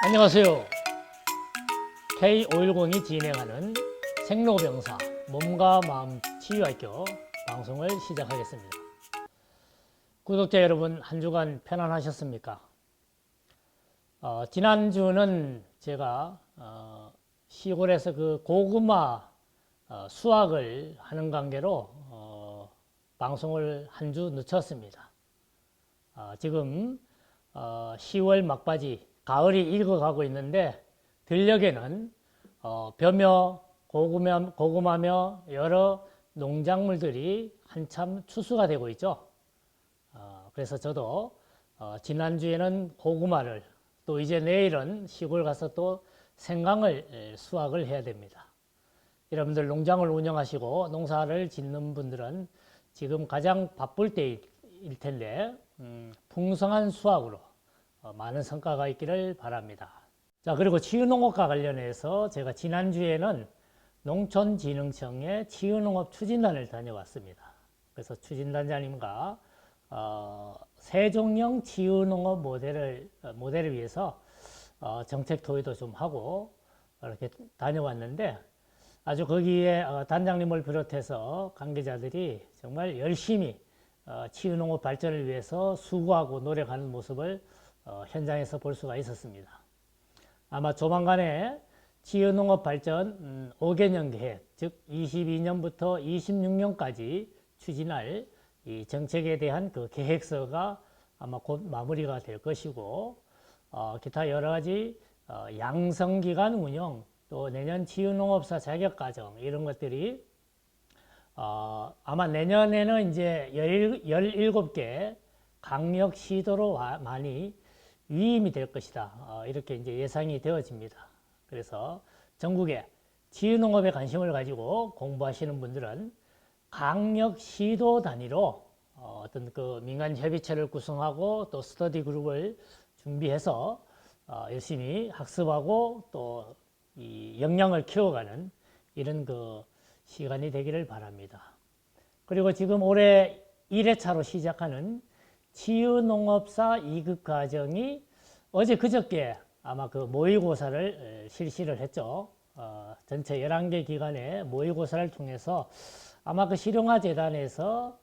안녕하세요. K510이 진행하는 생로병사 몸과 마음 치유학교 방송을 시작하겠습니다. 구독자 여러분, 한 주간 편안하셨습니까? 지난주는 제가 시골에서 그 고구마 수확을 하는 관계로 방송을 한 주 늦췄습니다. 지금 10월 막바지 가을이 익어가고 있는데 들녘에는 벼며 고구마며 여러 농작물들이 한참 추수가 되고 있죠. 그래서 저도 지난주에는 고구마를, 또 이제 내일은 시골 가서 또 생강을 수확을 해야 됩니다. 여러분들 농장을 운영하시고 농사를 짓는 분들은 지금 가장 바쁠 때일 텐데 풍성한 수확으로 많은 성과가 있기를 바랍니다. 자, 그리고 치유농업과 관련해서 제가 지난주에는 농촌진흥청의 치유농업 추진단을 다녀왔습니다. 그래서 추진단장님과 세종형 치유농업 모델을 위해서 정책 토의도 좀 하고 이렇게 다녀왔는데, 아주 거기에 단장님을 비롯해서 관계자들이 정말 열심히 치유농업 발전을 위해서 수고하고 노력하는 모습을 현장에서 볼 수가 있었습니다. 아마 조만간에 치유농업 발전 5개년 계획, 즉 22년부터 26년까지 추진할 이 정책에 대한 그 계획서가 아마 곧 마무리가 될 것이고, 기타 여러 가지 양성기관 운영, 또 내년 치유농업사 자격과정 이런 것들이 아마 내년에는 이제 17개 강력 시도로 많이 위임이 될 것이다. 이렇게 이제 예상이 되어집니다. 그래서 전국에 치유농업에 관심을 가지고 공부하시는 분들은 강력 시도 단위로 어떤 그 민간 협의체를 구성하고 또 스터디 그룹을 준비해서 열심히 학습하고 또 이 역량을 키워가는 이런 그 시간이 되기를 바랍니다. 그리고 지금 올해 1회차로 시작하는 치유농업사 2급 과정이 어제 그저께 아마 그 모의고사를 실시를 했죠. 전체 11개 기관의 모의고사를 통해서 아마 그 실용화재단에서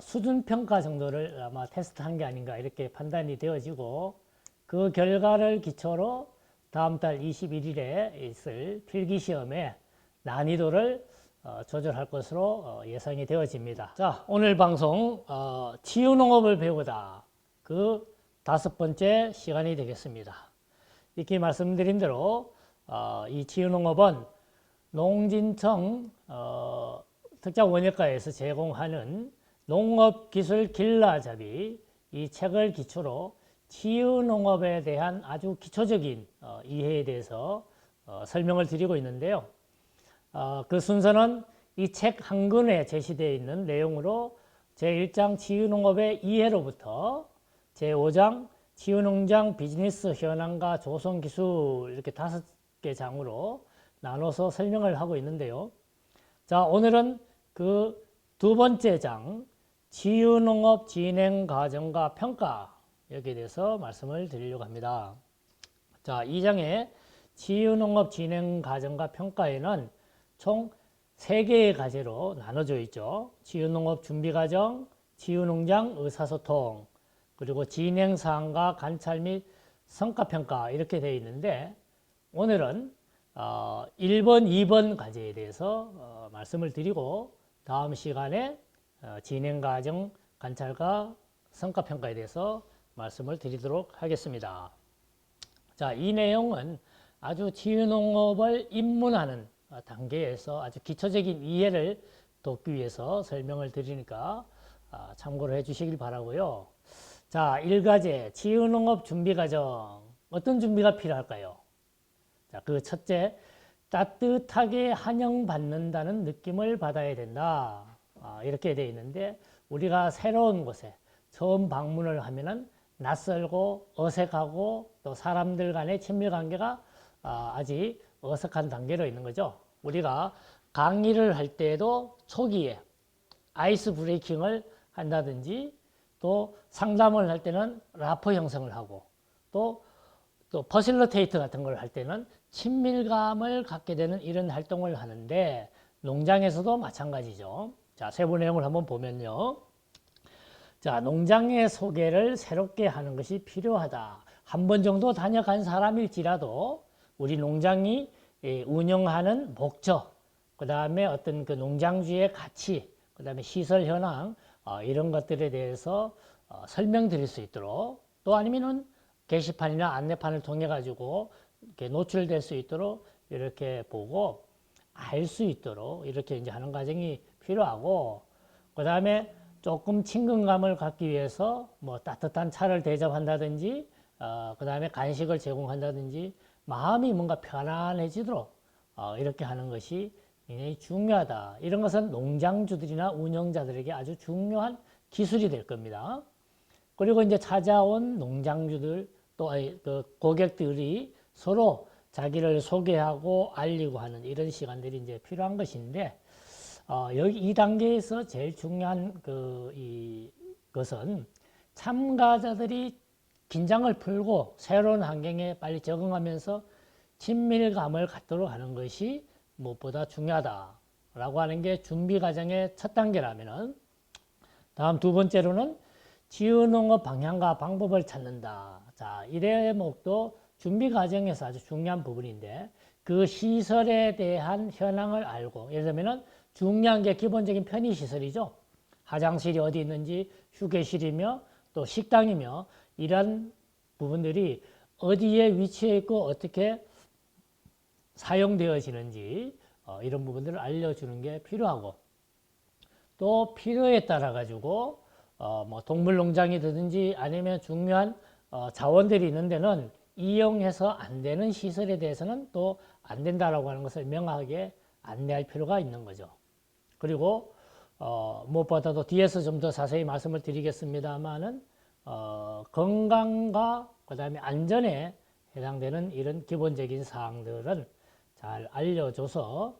수준평가 정도를 아마 테스트한 게 아닌가 이렇게 판단이 되어지고, 그 결과를 기초로 다음 달 21일에 있을 필기시험의 난이도를 조절할 것으로 예상이 되어집니다. 자, 오늘 방송 치유농업을 배우다 그 5번째 시간이 되겠습니다. 이렇게 말씀드린 대로 이 치유농업은 농진청 특작원예과에서 제공하는 농업기술 길라잡이 이 책을 기초로 치유농업에 대한 아주 기초적인 이해에 대해서 설명을 드리고 있는데요. 그 순서는 이 책 한 권에 제시되어 있는 내용으로 제1장 치유농업의 이해로부터 제5장 치유농장 비즈니스 현황과 조성기술 이렇게 5개 장으로 나눠서 설명을 하고 있는데요. 자, 오늘은 그 2번째 장 치유농업 진행 과정과 평가, 여기에 대해서 말씀을 드리려고 합니다. 자, 이 장의 치유농업 진행 과정과 평가에는 총 3개의 과제로 나눠져 있죠. 치유농업 준비과정, 치유농장 의사소통, 그리고 진행사항과 관찰 및 성과평가 이렇게 되어 있는데, 오늘은 1번, 2번 과제에 대해서 말씀을 드리고 다음 시간에 진행과정, 관찰과 성과평가에 대해서 말씀을 드리도록 하겠습니다. 자, 이 내용은 아주 치유농업을 입문하는 단계에서 아주 기초적인 이해를 돕기 위해서 설명을 드리니까 참고를 해 주시길 바라고요. 자, 1과제 치유농업 준비과정, 어떤 준비가 필요할까요? 자, 그 첫째, 따뜻하게 환영받는다는 느낌을 받아야 된다. 이렇게 되어 있는데, 우리가 새로운 곳에 처음 방문을 하면은 낯설고 어색하고 또 사람들 간의 친밀 관계가 아직 어색한 단계로 있는 거죠. 우리가 강의를 할 때에도 초기에 아이스 브레이킹을 한다든지 또 상담을 할 때는 라포 형성을 하고 또 퍼실러테이터 같은 걸 할 때는 친밀감을 갖게 되는 이런 활동을 하는데 농장에서도 마찬가지죠. 자, 세부 내용을 한번 보면요. 자, 농장의 소개를 새롭게 하는 것이 필요하다. 한 번 정도 다녀간 사람일지라도 우리 농장이 운영하는 목적, 그 다음에 어떤 그 농장주의 가치, 그 다음에 시설 현황, 이런 것들에 대해서 설명드릴 수 있도록 또 아니면은 게시판이나 안내판을 통해 가지고 이렇게 노출될 수 있도록 이렇게 보고 알 수 있도록 이렇게 이제 하는 과정이 필요하고 그 다음에 조금 친근감을 갖기 위해서 뭐 따뜻한 차를 대접한다든지 그 다음에 간식을 제공한다든지 마음이 뭔가 편안해지도록 이렇게 하는 것이 굉장히 중요하다. 이런 것은 농장주들이나 운영자들에게 아주 중요한 기술이 될 겁니다. 그리고 이제 찾아온 농장주들 또 그 고객들이 서로 자기를 소개하고 알리고 하는 이런 시간들이 이제 필요한 것인데 여기 이 단계에서 제일 중요한 것은 참가자들이 긴장을 풀고 새로운 환경에 빨리 적응하면서 친밀감을 갖도록 하는 것이 무엇보다 중요하다라고 하는 게 준비 과정의 첫 단계라면은 다음 두 번째로는 지유농업 방향과 방법을 찾는다. 자, 이 대목도 준비 과정에서 아주 중요한 부분인데 그 시설에 대한 현황을 알고 예를 들면은 중요한 게 기본적인 편의시설이죠. 화장실이 어디 있는지 휴게실이며 또 식당이며 이런 부분들이 어디에 위치해 있고 어떻게 사용되어지는지 이런 부분들을 알려주는 게 필요하고 또 필요에 따라 가지고 뭐 동물농장이 되든지 아니면 중요한 자원들이 있는 데는 이용해서 안 되는 시설에 대해서는 또 안 된다라고 하는 것을 명확하게 안내할 필요가 있는 거죠. 그리고 무엇보다도 뒤에서 좀 더 자세히 말씀을 드리겠습니다만은 건강과 그다음에 안전에 해당되는 이런 기본적인 사항들은 잘 알려줘서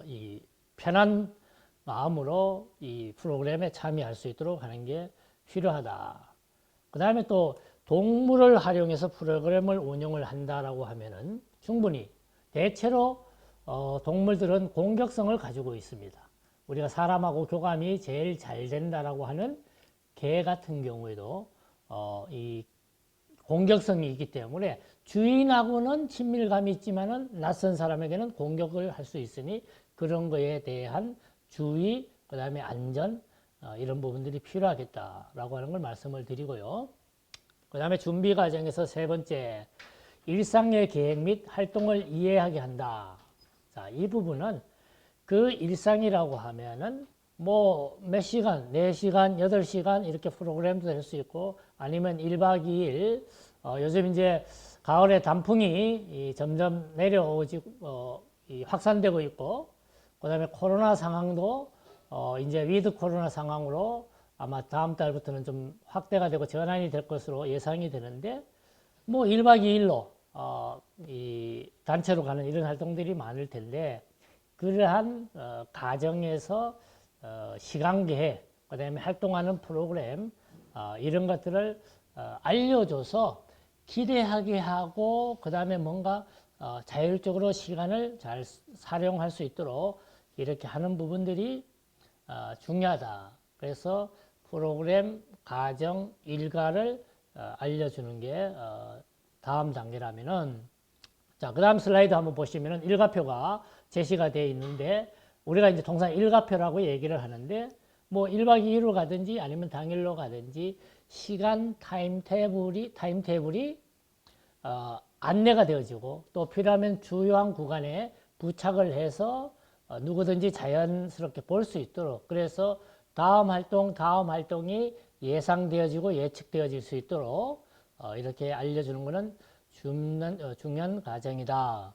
이 편한 마음으로 이 프로그램에 참여할 수 있도록 하는 게 필요하다. 그 다음에 또 동물을 활용해서 프로그램을 운영을 한다라고 하면은 충분히 대체로 동물들은 공격성을 가지고 있습니다. 우리가 사람하고 교감이 제일 잘 된다라고 하는 개 같은 경우에도 이 공격성이 있기 때문에 주인하고는 친밀감이 있지만은 낯선 사람에게는 공격을 할 수 있으니 그런 거에 대한 주의, 그 다음에 안전 이런 부분들이 필요하겠다라고 하는 걸 말씀을 드리고요. 그 다음에 준비 과정에서 세 번째, 일상의 계획 및 활동을 이해하게 한다. 자, 이 부분은 그 일상이라고 하면은 뭐 몇 시간, 4시간, 8시간 이렇게 프로그램도 될 수 있고 아니면 1박 2일 요즘 이제 가을에 단풍이 점점 내려오고 확산되고 있고 그 다음에 코로나 상황도 이제 위드 코로나 상황으로 아마 다음 달부터는 좀 확대가 되고 전환이 될 것으로 예상이 되는데 뭐 1박 2일로 이 단체로 가는 이런 활동들이 많을 텐데 그러한 가정에서 시간 계획, 그 다음에 활동하는 프로그램 이런 것들을 알려줘서 기대하게 하고 그 다음에 뭔가 자율적으로 시간을 잘 활용할 수 있도록 이렇게 하는 부분들이 중요하다. 그래서 프로그램, 과정, 일과를 알려주는 게 다음 단계라면은 자, 그 다음 슬라이드 한번 보시면은 일과표가 제시가 되어 있는데 우리가 이제 통상 일과표라고 얘기를 하는데 뭐 1박 2일로 가든지 아니면 당일로 가든지 시간 타임테이블이 안내가 되어지고 또 필요하면 주요한 구간에 부착을 해서 누구든지 자연스럽게 볼 수 있도록 그래서 다음 활동이 예상되어지고 예측되어질 수 있도록 이렇게 알려주는 것은 중요한 과정이다.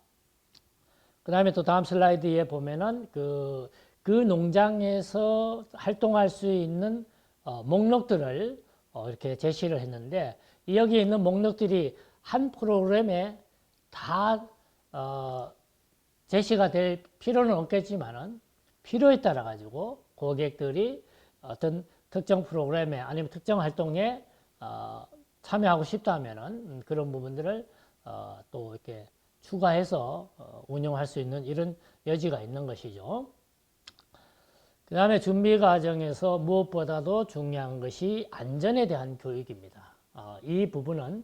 그 다음에 또 다음 슬라이드에 보면은 그 농장에서 활동할 수 있는 목록들을 이렇게 제시를 했는데 여기 있는 목록들이 한 프로그램에 다 제시가 될 필요는 없겠지만은 필요에 따라 가지고 고객들이 어떤 특정 프로그램에 아니면 특정 활동에 참여하고 싶다면은 그런 부분들을 또 이렇게 추가해서 운영할 수 있는 이런 여지가 있는 것이죠. 그 다음에 준비 과정에서 무엇보다도 중요한 것이 안전에 대한 교육입니다. 이 부분은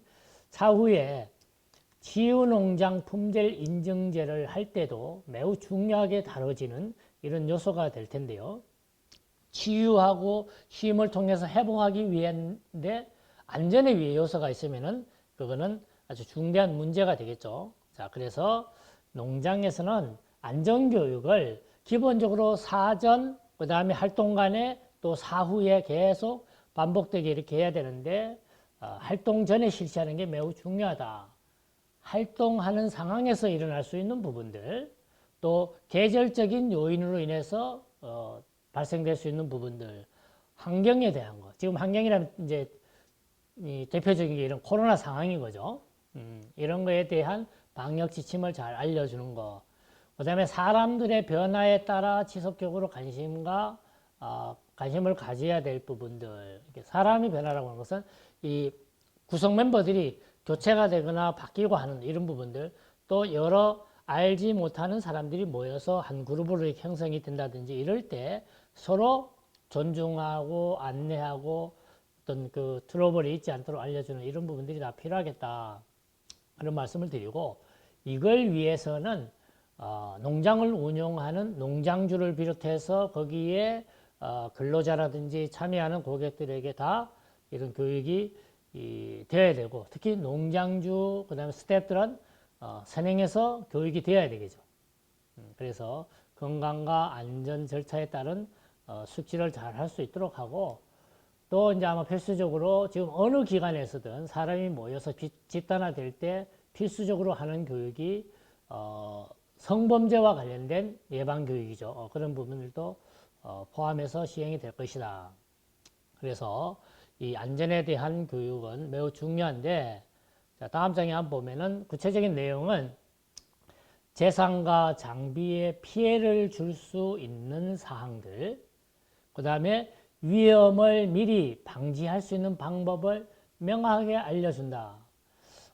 차후에 치유농장 품질 인증제를 할 때도 매우 중요하게 다뤄지는 이런 요소가 될 텐데요. 치유하고 쉼을 통해서 회복하기 위한데 안전에 위해 요소가 있으면은 그거는 아주 중대한 문제가 되겠죠. 자, 그래서 농장에서는 안전교육을 기본적으로 사전, 그 다음에 활동간에 또 사후에 계속 반복되게 이렇게 해야 되는데 활동 전에 실시하는 게 매우 중요하다. 활동하는 상황에서 일어날 수 있는 부분들, 또 계절적인 요인으로 인해서 발생될 수 있는 부분들, 환경에 대한 거. 지금 환경이라면 이제 대표적인 게 이런 코로나 상황인 거죠. 이런 거에 대한 방역 지침을 잘 알려주는 거. 그 다음에 사람들의 변화에 따라 지속적으로 관심을 가져야 될 부분들. 사람이 변화라고 하는 것은 이 구성 멤버들이 교체가 되거나 바뀌고 하는 이런 부분들, 또 여러 알지 못하는 사람들이 모여서 한 그룹으로 이렇게 형성이 된다든지 이럴 때 서로 존중하고 안내하고 어떤 그 트러블이 있지 않도록 알려주는 이런 부분들이 다 필요하겠다. 그런 말씀을 드리고, 이걸 위해서는 농장을 운영하는 농장주를 비롯해서 거기에 근로자라든지 참여하는 고객들에게 다 이런 교육이 되어야 되고, 특히 농장주 그다음에 스태프들은 선행해서 교육이 되어야 되겠죠. 그래서 건강과 안전 절차에 따른 숙지를 잘 할 수 있도록 하고, 또 이제 아마 필수적으로 지금 어느 기관에서든 사람이 모여서 집단화될 때 필수적으로 하는 교육이 성범죄와 관련된 예방 교육이죠. 그런 부분들도 포함해서 시행이 될 것이다. 그래서 이 안전에 대한 교육은 매우 중요한데, 자, 다음 장에 한번 보면은 구체적인 내용은 재산과 장비에 피해를 줄 수 있는 사항들, 그 다음에 위험을 미리 방지할 수 있는 방법을 명확하게 알려준다.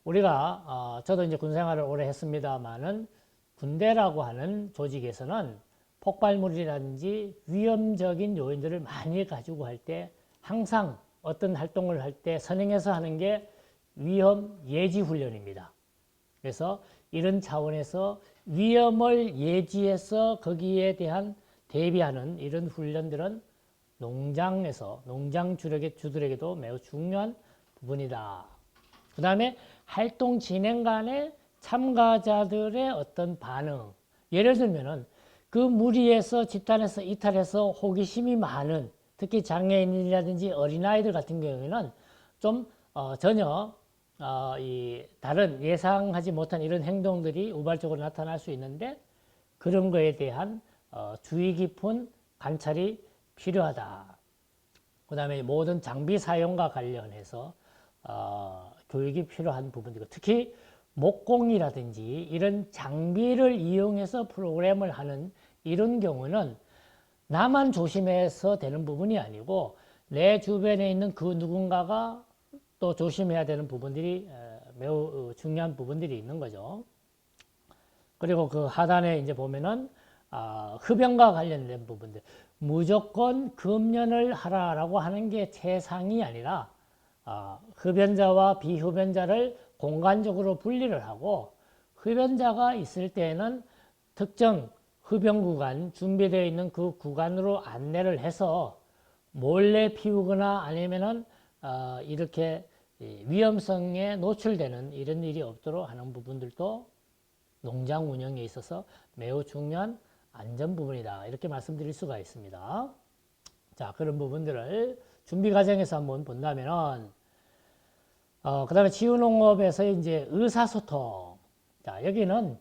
우리가 저도 이제 군 생활을 오래 했습니다만은 군대라고 하는 조직에서는 폭발물이라든지 위험적인 요인들을 많이 가지고 할 때 항상 어떤 활동을 할 때 선행해서 하는 게 위험 예지 훈련입니다. 그래서 이런 차원에서 위험을 예지해서 거기에 대한 대비하는 이런 훈련들은 농장에서 농장주들에게도 매우 중요한 부분이다. 그 다음에 활동 진행간의 참가자들의 어떤 반응, 예를 들면은 그 무리해서 집단에서 이탈해서 호기심이 많은 특히 장애인이라든지 어린아이들 같은 경우에는 좀 전혀 이 다른 예상하지 못한 이런 행동들이 우발적으로 나타날 수 있는데, 그런 거에 대한 주의 깊은 관찰이 필요하다. 그 다음에 모든 장비 사용과 관련해서 교육이 필요한 부분이고, 특히 목공이라든지 이런 장비를 이용해서 프로그램을 하는 이런 경우는 나만 조심해서 되는 부분이 아니고 내 주변에 있는 그 누군가가 또 조심해야 되는 부분들이 매우 중요한 부분들이 있는 거죠. 그리고 그 하단에 이제 보면은 흡연과 관련된 부분들, 무조건 금연을 하라라고 하는 게 최상이 아니라 흡연자와 비흡연자를 공간적으로 분리를 하고, 흡연자가 있을 때에는 특정 흡연 구간, 준비되어 있는 그 구간으로 안내를 해서 몰래 피우거나 아니면은 이렇게 위험성에 노출되는 이런 일이 없도록 하는 부분들도 농장 운영에 있어서 매우 중요한 안전 부분이다. 이렇게 말씀드릴 수가 있습니다. 자, 그런 부분들을 준비 과정에서 한번 본다면은, 그 다음에 치유농업에서 이제 의사소통. 자, 여기는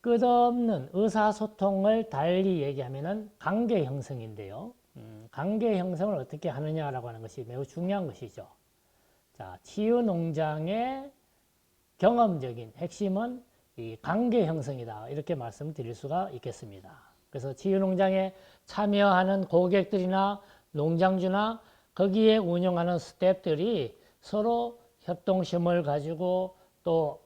끝없는 의사소통을 달리 얘기하면은 관계 형성인데요. 관계 형성을 어떻게 하느냐라고 하는 것이 매우 중요한 것이죠. 자, 치유농장의 경험적인 핵심은 이 관계 형성이다. 이렇게 말씀드릴 수가 있겠습니다. 그래서 치유농장에 참여하는 고객들이나 농장주나 거기에 운영하는 스태프들이 서로 협동심을 가지고 또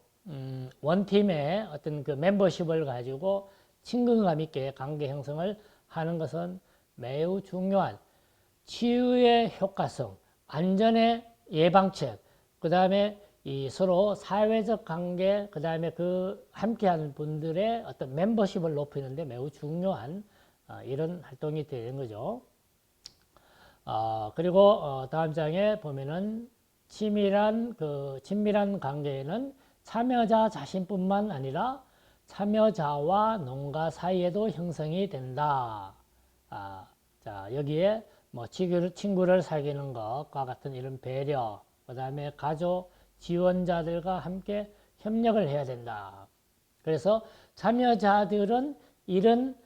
원팀의 어떤 그 멤버십을 가지고 친근감 있게 관계 형성을 하는 것은 매우 중요한 치유의 효과성, 안전의 예방책, 그 다음에 이 서로 사회적 관계, 그 다음에 그 함께하는 분들의 어떤 멤버십을 높이는데 매우 중요한 이런 활동이 되는 거죠. 그리고 다음 장에 보면은 친밀한 관계에는 참여자 자신뿐만 아니라 참여자와 농가 사이에도 형성이 된다. 자, 여기에 뭐 친구를 사귀는 것과 같은 이런 배려, 그 다음에 가족, 지원자들과 함께 협력을 해야 된다. 그래서 참여자들은 이런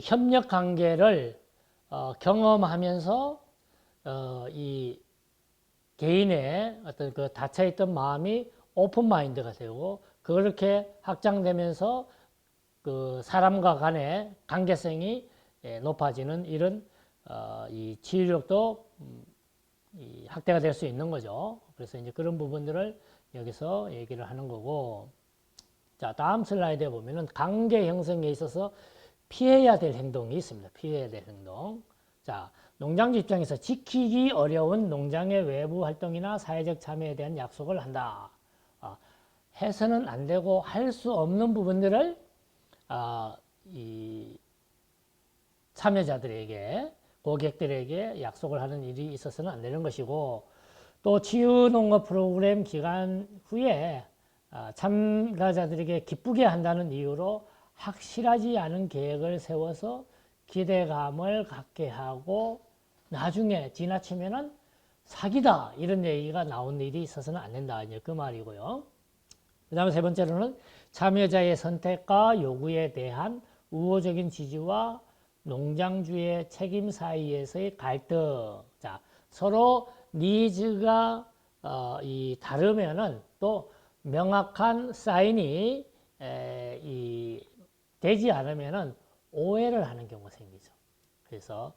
협력 관계를 경험하면서 이 개인의 어떤 그 닫혀있던 마음이 오픈 마인드가 되고 그렇게 확장되면서 그 사람과 간의 관계성이 높아지는 이런 이 치유력도 이 확대가 될 수 있는 거죠. 그래서 이제 그런 부분들을 여기서 얘기를 하는 거고, 자, 다음 슬라이드에 보면은 관계 형성에 있어서 피해야 될 행동이 있습니다. 피해야 될 행동. 자, 농장주 입장에서 지키기 어려운 농장의 외부 활동이나 사회적 참여에 대한 약속을 한다. 해서는 안 되고 할 수 없는 부분들을 이 참여자들에게, 고객들에게 약속을 하는 일이 있어서는 안 되는 것이고, 또 치유농업 프로그램 기간 후에 참가자들에게 기쁘게 한다는 이유로 확실하지 않은 계획을 세워서 기대감을 갖게 하고 나중에 지나치면은 사기다 이런 얘기가 나온 일이 있어서는 안 된다, 이제 그 말이고요. 그 다음에 세 번째로는 참여자의 선택과 요구에 대한 우호적인 지지와 농장주의 책임 사이에서의 갈등. 자, 서로 니즈가 다르면은 또 명확한 사인이 되지 않으면은 오해를 하는 경우가 생기죠. 그래서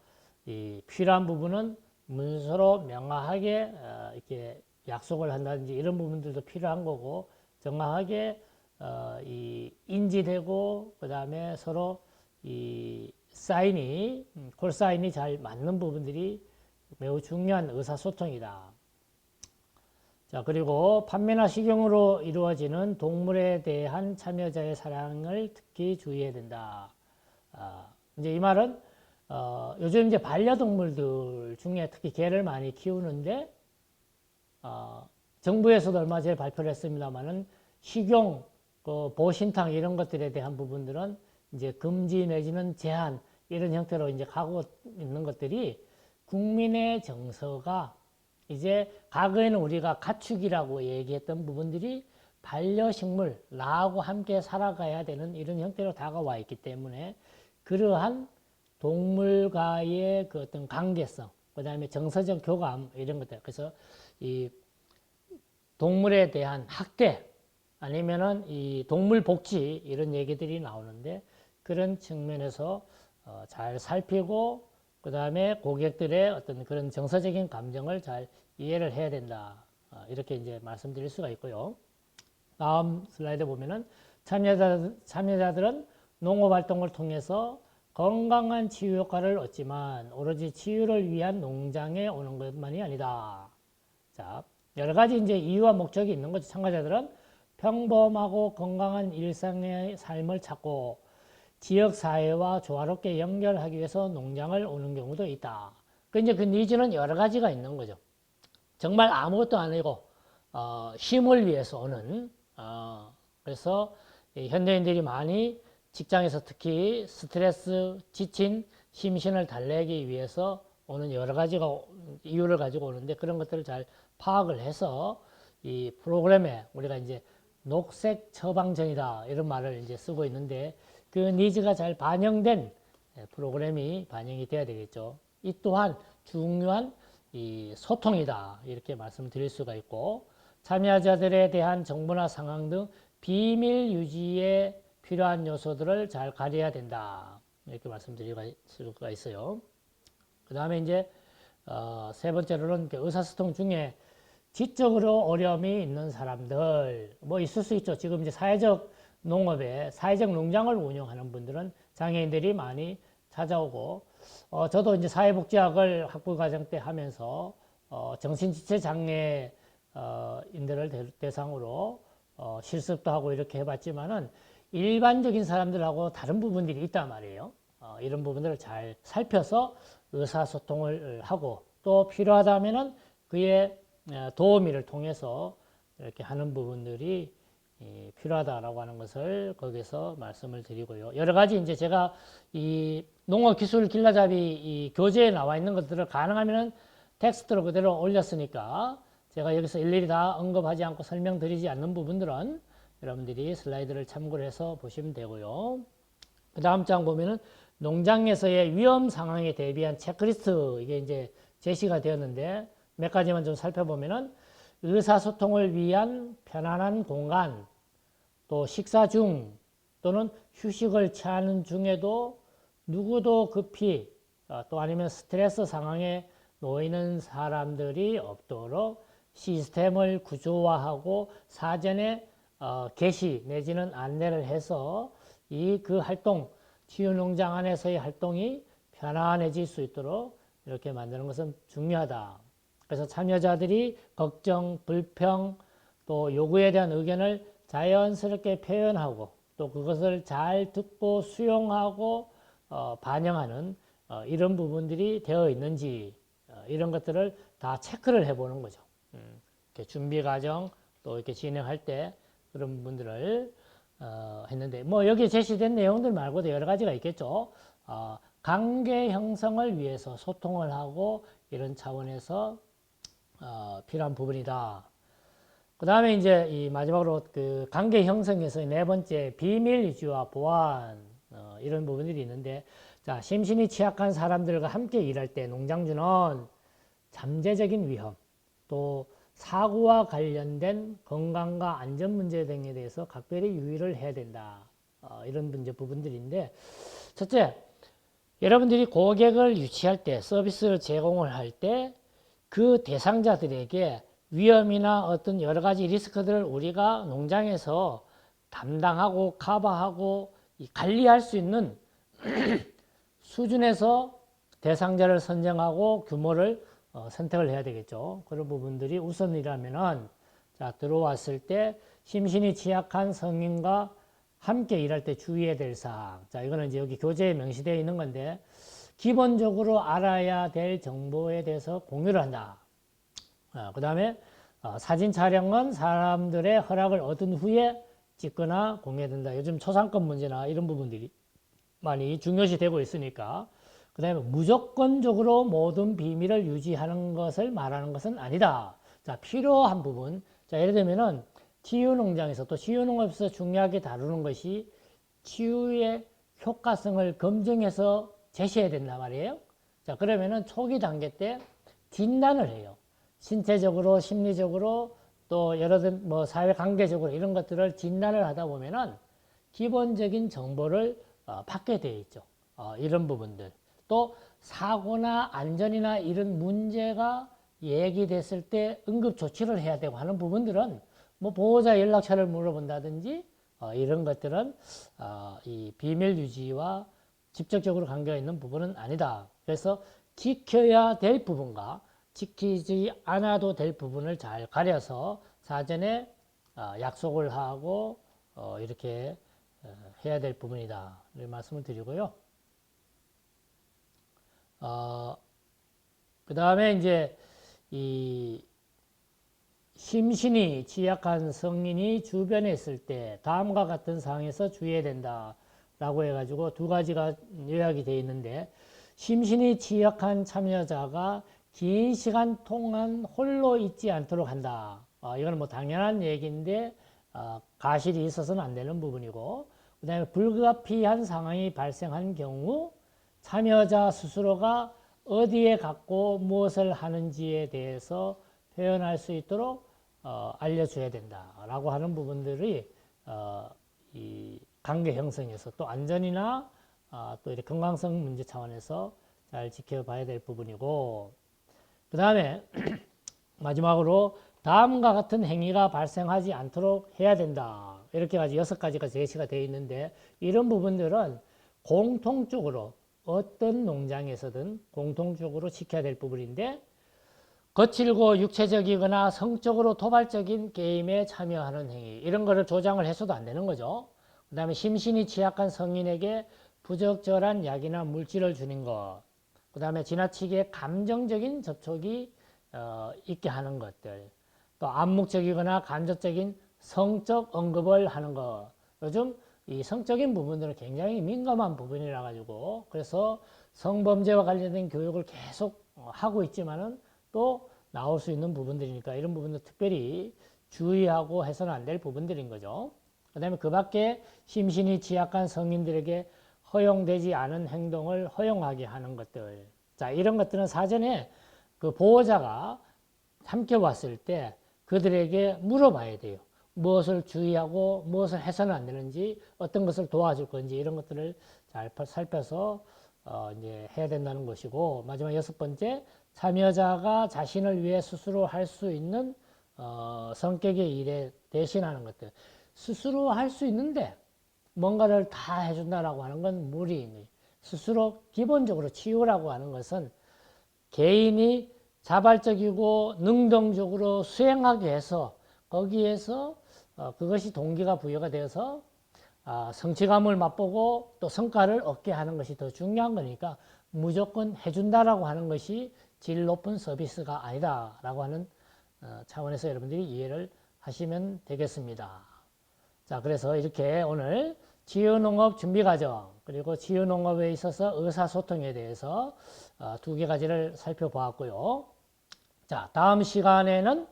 이 필요한 부분은 문서로 명확하게 이렇게 약속을 한다든지 이런 부분들도 필요한 거고, 정확하게 인지되고 그 다음에 서로 이 사인이 콜 사인이 잘 맞는 부분들이 매우 중요한 의사소통이다. 자, 그리고 판매나 식용으로 이루어지는 동물에 대한 참여자의 사랑을 특히 주의해야 된다. 이제 이 말은 요즘 이제 반려동물들 중에 특히 개를 많이 키우는데 정부에서도 얼마 전에 발표를 했습니다만은 식용, 보신탕 이런 것들에 대한 부분들은 이제 금지 내지는 제한 이런 형태로 이제 가고 있는 것들이 국민의 정서가 이제 과거에는 우리가 가축이라고 얘기했던 부분들이 반려식물, 나하고 함께 살아가야 되는 이런 형태로 다가와 있기 때문에 그러한 동물과의 그 어떤 관계성, 그 다음에 정서적 교감 이런 것들, 그래서 이 동물에 대한 학대 아니면은 이 동물 복지 이런 얘기들이 나오는데 그런 측면에서 잘 살피고 그 다음에 고객들의 어떤 그런 정서적인 감정을 잘 이해를 해야 된다. 이렇게 이제 말씀드릴 수가 있고요. 다음 슬라이드 보면은 참여자들은 농업 활동을 통해서 건강한 치유 효과를 얻지만 오로지 치유를 위한 농장에 오는 것만이 아니다. 자, 여러 가지 이제 이유와 목적이 있는 거죠. 참가자들은 평범하고 건강한 일상의 삶을 찾고 지역 사회와 조화롭게 연결하기 위해서 농장을 오는 경우도 있다. 그 이제 그 니즈는 여러 가지가 있는 거죠. 정말 아무것도 아니고 쉼을 위해서 오는 그래서 현대인들이 많이 직장에서 특히 스트레스, 지친 심신을 달래기 위해서 오는 여러 가지가 이유를 가지고 오는데 그런 것들을 잘 파악을 해서 이 프로그램에 우리가 이제 녹색 처방전이다 이런 말을 이제 쓰고 있는데 그 니즈가 잘 반영된 프로그램이 반영이 돼야 되겠죠. 이 또한 중요한 이 소통이다. 이렇게 말씀드릴 수가 있고, 참여자들에 대한 정보나 상황 등 비밀 유지에 필요한 요소들을 잘 가려야 된다. 이렇게 말씀드릴 수가 있어요. 그 다음에 이제 세 번째로는 의사소통 중에 지적으로 어려움이 있는 사람들 뭐 있을 수 있죠. 지금 이제 사회적 농업에 사회적 농장을 운영하는 분들은 장애인들이 많이 찾아오고 저도 이제 사회복지학을 학부 과정 때 하면서 정신지체 장애 인들을 대상으로 실습도 하고 이렇게 해봤지만은 일반적인 사람들하고 다른 부분들이 있단 말이에요. 이런 부분들을 잘 살펴서 의사소통을 하고 또 필요하다면은 그의 도우미를 통해서 이렇게 하는 부분들이 필요하다라고 하는 것을 거기서 말씀을 드리고요. 여러 가지 이제 제가 이 농어기술 길라잡이 이 교재에 나와 있는 것들을 가능하면은 텍스트로 그대로 올렸으니까 제가 여기서 일일이 다 언급하지 않고 설명드리지 않는 부분들은 여러분들이 슬라이드를 참고를 해서 보시면 되고요. 그 다음 장 보면은 농장에서의 위험 상황에 대비한 체크리스트 이게 이제 제시가 되었는데 몇 가지만 좀 살펴보면은 의사소통을 위한 편안한 공간, 또 식사 중 또는 휴식을 취하는 중에도 누구도 급히 또 아니면 스트레스 상황에 놓이는 사람들이 없도록 시스템을 구조화하고 사전에 게시 내지는 안내를 해서 그 활동, 치유농장 안에서의 활동이 편안해질 수 있도록 이렇게 만드는 것은 중요하다. 그래서 참여자들이 걱정, 불평, 또 요구에 대한 의견을 자연스럽게 표현하고 또 그것을 잘 듣고 수용하고 반영하는 이런 부분들이 되어 있는지 이런 것들을 다 체크를 해보는 거죠. 이렇게 준비 과정 또 이렇게 진행할 때 그런 부분들을 했는데 뭐 여기 제시된 내용들 말고도 여러 가지가 있겠죠. 관계 형성을 위해서 소통을 하고 이런 차원에서 필요한 부분이다. 그 다음에 이제 이 마지막으로 그 관계 형성에서 네 번째 비밀 유지와 보안 이런 부분들이 있는데 자 심신이 취약한 사람들과 함께 일할 때 농장주는 잠재적인 위험 또 사고와 관련된 건강과 안전 문제 등에 대해서 각별히 유의를 해야 된다. 이런 부분들인데 첫째 여러분들이 고객을 유치할 때 서비스를 제공을 할 때 그 대상자들에게 위험이나 어떤 여러 가지 리스크들을 우리가 농장에서 담당하고 커버하고 관리할 수 있는 수준에서 대상자를 선정하고 규모를 선택을 해야 되겠죠. 그런 부분들이 우선이라면은 자 들어왔을 때 심신이 취약한 성인과 함께 일할 때 주의해야 될 사항. 자 이거는 이제 여기 교재에 명시되어 있는 건데 기본적으로 알아야 될 정보에 대해서 공유를 한다. 그 다음에 사진 촬영은 사람들의 허락을 얻은 후에 찍거나 공개된다. 요즘 초상권 문제나 이런 부분들이 많이 중요시 되고 있으니까 그 다음에 무조건적으로 모든 비밀을 유지하는 것을 말하는 것은 아니다. 자, 필요한 부분. 자, 예를 들면은 치유농장에서 또 치유농업에서 중요하게 다루는 것이 치유의 효과성을 검증해서 제시해야 된단 말이에요. 자, 그러면은 초기 단계 때 진단을 해요. 신체적으로, 심리적으로 또 여러 뭐 사회관계적으로 이런 것들을 진단을 하다 보면은 기본적인 정보를 받게 되어 있죠. 이런 부분들. 또 사고나 안전이나 이런 문제가 얘기됐을 때 응급 조치를 해야 되고 하는 부분들은 뭐 보호자 연락처를 물어본다든지 이런 것들은 이 비밀 유지와 직접적으로 관계가 있는 부분은 아니다. 그래서 지켜야 될 부분과 지키지 않아도 될 부분을 잘 가려서 사전에 약속을 하고 이렇게 해야 될 부분이다. 이런 말씀을 드리고요. 그 다음에 이제 이 심신이 취약한 성인이 주변에 있을 때 다음과 같은 상황에서 주의해야 된다. 라고 해가지고 두 가지가 요약이 되어 있는데 심신이 취약한 참여자가 긴 시간 동안 홀로 있지 않도록 한다. 이건 뭐 당연한 얘기인데 가실이 있어서는 안 되는 부분이고 그 다음에 불가피한 상황이 발생한 경우 참여자 스스로가 어디에 갖고 무엇을 하는지에 대해서 표현할 수 있도록 알려줘야 된다라고 하는 부분들이 이 관계 형성에서 또 안전이나 또 이렇게 건강성 문제 차원에서 잘 지켜봐야 될 부분이고, 그 다음에 마지막으로 다음과 같은 행위가 발생하지 않도록 해야 된다. 이렇게까지 6가지가 제시가 되어 있는데, 이런 부분들은 공통적으로 어떤 농장에서든 공통적으로 지켜야 될 부분인데, 거칠고 육체적이거나 성적으로 도발적인 게임에 참여하는 행위, 이런 거를 조장을 해서도 안 되는 거죠. 그 다음에 심신이 취약한 성인에게 부적절한 약이나 물질을 주는 것, 그 다음에 지나치게 감정적인 접촉이 있게 하는 것들, 또 암묵적이거나 간접적인 성적 언급을 하는 것. 요즘 이 성적인 부분들은 굉장히 민감한 부분이라 가지고, 그래서 성범죄와 관련된 교육을 계속 하고 있지만은 또 나올 수 있는 부분들이니까 이런 부분도 특별히 주의하고 해서는 안 될 부분들인 거죠. 그 다음에 그 밖에 심신이 취약한 성인들에게 허용되지 않은 행동을 허용하게 하는 것들. 자, 이런 것들은 사전에 그 보호자가 함께 왔을 때 그들에게 물어봐야 돼요. 무엇을 주의하고 무엇을 해서는 안 되는지, 어떤 것을 도와줄 건지, 이런 것들을 잘 살펴서 이제 해야 된다는 것이고, 마지막 6번째, 참여자가 자신을 위해 스스로 할 수 있는 성격의 일에 대신하는 것들. 스스로 할 수 있는데 뭔가를 다 해준다라고 하는 건 무리입니다. 스스로 기본적으로 치유라고 하는 것은 개인이 자발적이고 능동적으로 수행하게 해서 거기에서 그것이 동기가 부여가 되어서 성취감을 맛보고 또 성과를 얻게 하는 것이 더 중요한 거니까 무조건 해준다라고 하는 것이 질 높은 서비스가 아니다라고 하는 차원에서 여러분들이 이해를 하시면 되겠습니다. 자, 그래서 이렇게 오늘 치유농업 준비과정 그리고 치유농업에 있어서 의사소통에 대해서 2가지를 살펴보았고요. 자, 다음 시간에는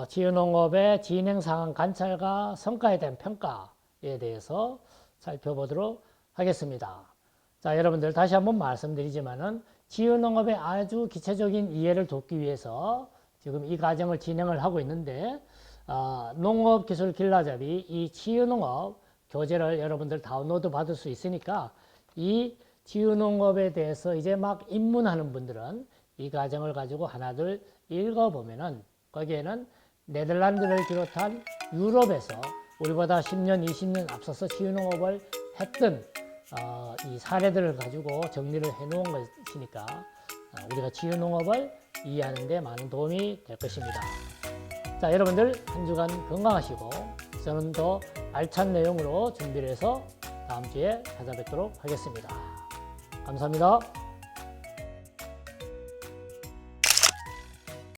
치유농업의 진행상황 관찰과 성과에 대한 평가에 대해서 살펴보도록 하겠습니다. 자, 여러분들 다시 한번 말씀드리지만은 치유농업의 아주 기초적인 이해를 돕기 위해서 지금 이 과정을 진행을 하고 있는데, 농업기술 길라잡이 이 치유농업 교재를 여러분들 다운로드 받을 수 있으니까 이 치유농업에 대해서 이제 막 입문하는 분들은 이 과정을 가지고 하나둘 읽어보면은 거기에는 네덜란드를 비롯한 유럽에서 우리보다 10년, 20년 앞서서 치유농업을 했던 이 사례들을 가지고 정리를 해놓은 것이니까 우리가 치유농업을 이해하는 데 많은 도움이 될 것입니다. 자, 여러분들 한 주간 건강하시고 저는 더 알찬 내용으로 준비를 해서 다음 주에 찾아뵙도록 하겠습니다. 감사합니다.